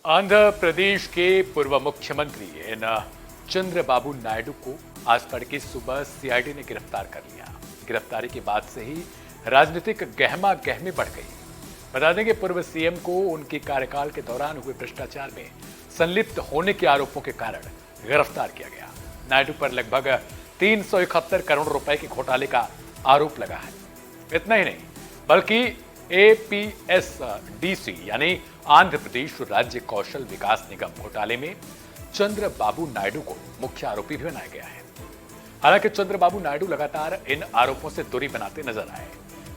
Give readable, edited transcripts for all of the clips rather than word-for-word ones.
आंध्र प्रदेश के पूर्व मुख्यमंत्री एन चंद्रबाबू नायडू को आज तड़के सुबह सीआईडी ने गिरफ्तार कर लिया। गिरफ्तारी के बाद से ही राजनीतिक गहमा गहमी बढ़ गई। बता दें कि पूर्व सीएम को उनके कार्यकाल के दौरान हुए भ्रष्टाचार में संलिप्त होने के आरोपों के कारण गिरफ्तार किया गया। नायडू पर लगभग 371 करोड़ रुपए के घोटाले का आरोप लगा है। इतना ही नहीं बल्कि एपीएसडीसी यानी आंध्र प्रदेश राज्य कौशल विकास निगम घोटाले में चंद्रबाबू नायडू को मुख्य आरोपी भी बनाया गया है। हालांकि चंद्रबाबू नायडू लगातार इन आरोपों से दूरी बनाते नजर आए।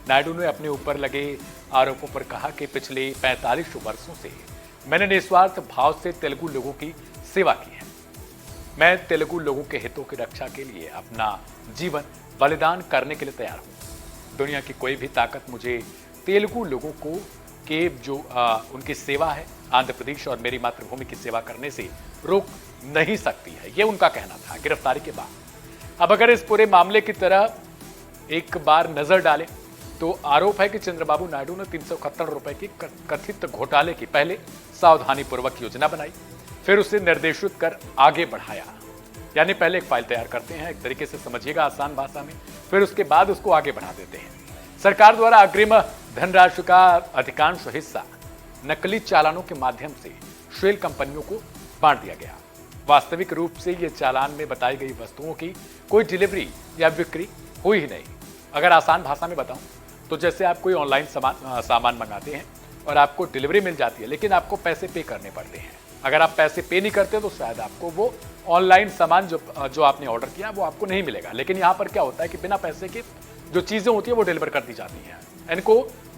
नायडू ने अपने ऊपर लगे आरोपों पर कहा कि पिछले 45 वर्षों से मैंने निस्वार्थ भाव से तेलुगु लोगों की सेवा की है। मैं तेलुगु लोगों के हितों की रक्षा के लिए अपना जीवन बलिदान करने के लिए तैयार हूं। दुनिया की कोई भी ताकत मुझे तेलुगु लोगों को के जो उनकी सेवा है आंध्र प्रदेश और मेरी मातृभूमि की सेवा करने से रोक नहीं सकती है, ये उनका कहना था गिरफ्तारी के बाद। अब अगर इस पूरे मामले की तरह एक बार नजर डालें तो आरोप है कि चंद्रबाबू नायडू ने 371 रुपए की कथित घोटाले की पहले सावधानीपूर्वक योजना बनाई, फिर उसे निर्देशित कर आगे बढ़ाया। यानी पहले एक फाइल तैयार करते हैं, एक तरीके से समझिएगा आसान भाषा में, फिर उसके बाद उसको आगे बढ़ा देते हैं। सरकार द्वारा अग्रिम धनराशि का अधिकांश हिस्सा नकली चालानों के माध्यम से शेल कंपनियों को बांट दिया गया। वास्तविक रूप से ये चालान में बताई गई वस्तुओं की कोई डिलीवरी या बिक्री हुई ही नहीं। अगर आसान भाषा में बताऊं तो जैसे आप कोई ऑनलाइन सामान मंगाते हैं और आपको डिलीवरी मिल जाती है, लेकिन आपको पैसे पे करने पड़ते हैं। अगर आप पैसे पे नहीं करते तो शायद आपको वो ऑनलाइन सामान जो आपने ऑर्डर किया वो आपको नहीं मिलेगा। लेकिन यहाँ पर क्या होता है कि बिना पैसे के जो चीजें होती है वो डिलीवर कर दी जाती हैं। इनको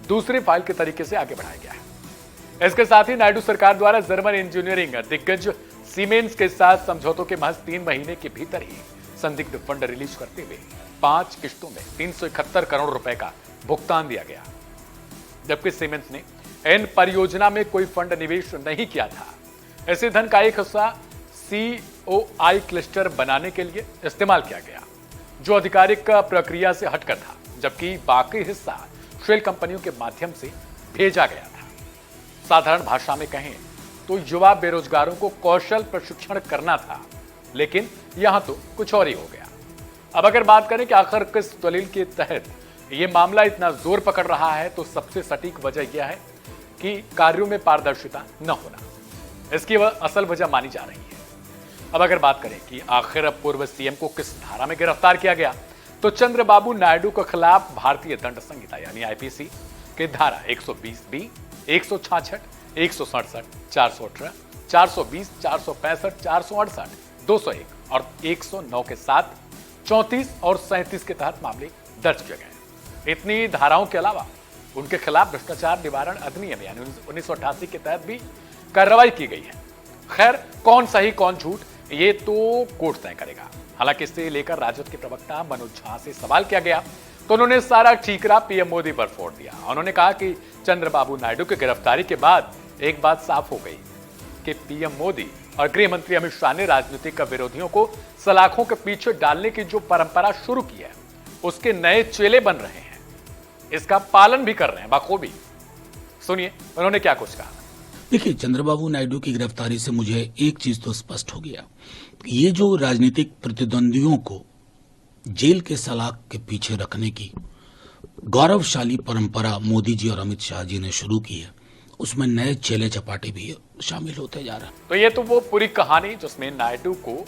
दूसरी फाइल के तरीके से आगे बढ़ाया गया है। इसके साथ ही नायडू सरकार द्वारा जर्मन इंजीनियरिंग दिग्गज सीमेंस के साथ समझौतों के महज 3 महीने के भीतर ही संदिग्ध फंड रिलीज करते हुए 5 किश्तों में 371 करोड़ रुपए का भुगतान दिया गया। जबकि सीमेंस ने इन परियोजना में कोई फंड निवेश नहीं किया था। ऐसे धन का एक हिस्सा सीओआई क्लस्टर बनाने के लिए इस्तेमाल किया गया, जो आधिकारिक प्रक्रिया से हटकर था, जबकि बाकी हिस्सा शेल कंपनियों के माध्यम से भेजा गया था। साधारण भाषा में कहें तो युवा बेरोजगारों को कौशल प्रशिक्षण करना था, लेकिन यहां तो कुछ और ही हो गया। अब अगर बात करें कि आखिर किस दलील के तहत यह मामला इतना जोर पकड़ रहा है, तो सबसे सटीक वजह यह है कि कार्यों में पारदर्शिता न होना इसकी असल वजह मानी जा रही है। अब अगर बात करें कि आखिर पूर्व सीएम को किस धारा में गिरफ्तार किया गया, तो चंद्रबाबू नायडू के खिलाफ भारतीय दंड संहिता यानी आईपीसी के धारा 120 बी, 166, 167, 418, 420, 465, 468, 201 और 109 के साथ 34 और 37 के तहत मामले दर्ज किए गए। इतनी धाराओं के अलावा उनके खिलाफ भ्रष्टाचार निवारण अधिनियम यानी 1988 के तहत भी कार्रवाई की गई है। खैर, कौन सही कौन झूठ ये तो कोर्ट तय करेगा। हालांकि इससे लेकर राजद के प्रवक्ता मनोज झा से सवाल किया गया तो उन्होंने सारा ठीकरा पीएम मोदी पर फोड़ दिया। उन्होंने कहा कि चंद्रबाबू नायडू की गिरफ्तारी के बाद एक बात साफ हो गई कि पीएम मोदी और गृह मंत्री अमित शाह ने राजनीतिक विरोधियों को सलाखों के पीछे डालने की जो परंपरा शुरू की है उसके नए चेले बन रहे हैं, इसका पालन भी कर रहे हैं बखूबी। सुनिए उन्होंने क्या कुछ कहा। देखिए, चंद्रबाबू नायडू की गिरफ्तारी से मुझे एक चीज तो स्पष्ट हो गया, ये जो राजनीतिक प्रतिद्वंदियों को जेल के सलाख के पीछे रखने की गौरवशाली परंपरा मोदी जी और अमित शाह जी ने शुरू की है, उसमें नए चेले चपाटे भी शामिल होते जा रहे हैं। तो ये तो वो पूरी कहानी जिसमें नायडू को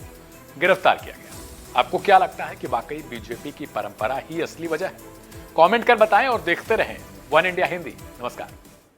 गिरफ्तार किया गया। आपको क्या लगता है कि वाकई बीजेपी की परंपरा ही असली वजह है? कमेंट कर बताएं और देखते रहें वन इंडिया हिंदी। नमस्कार।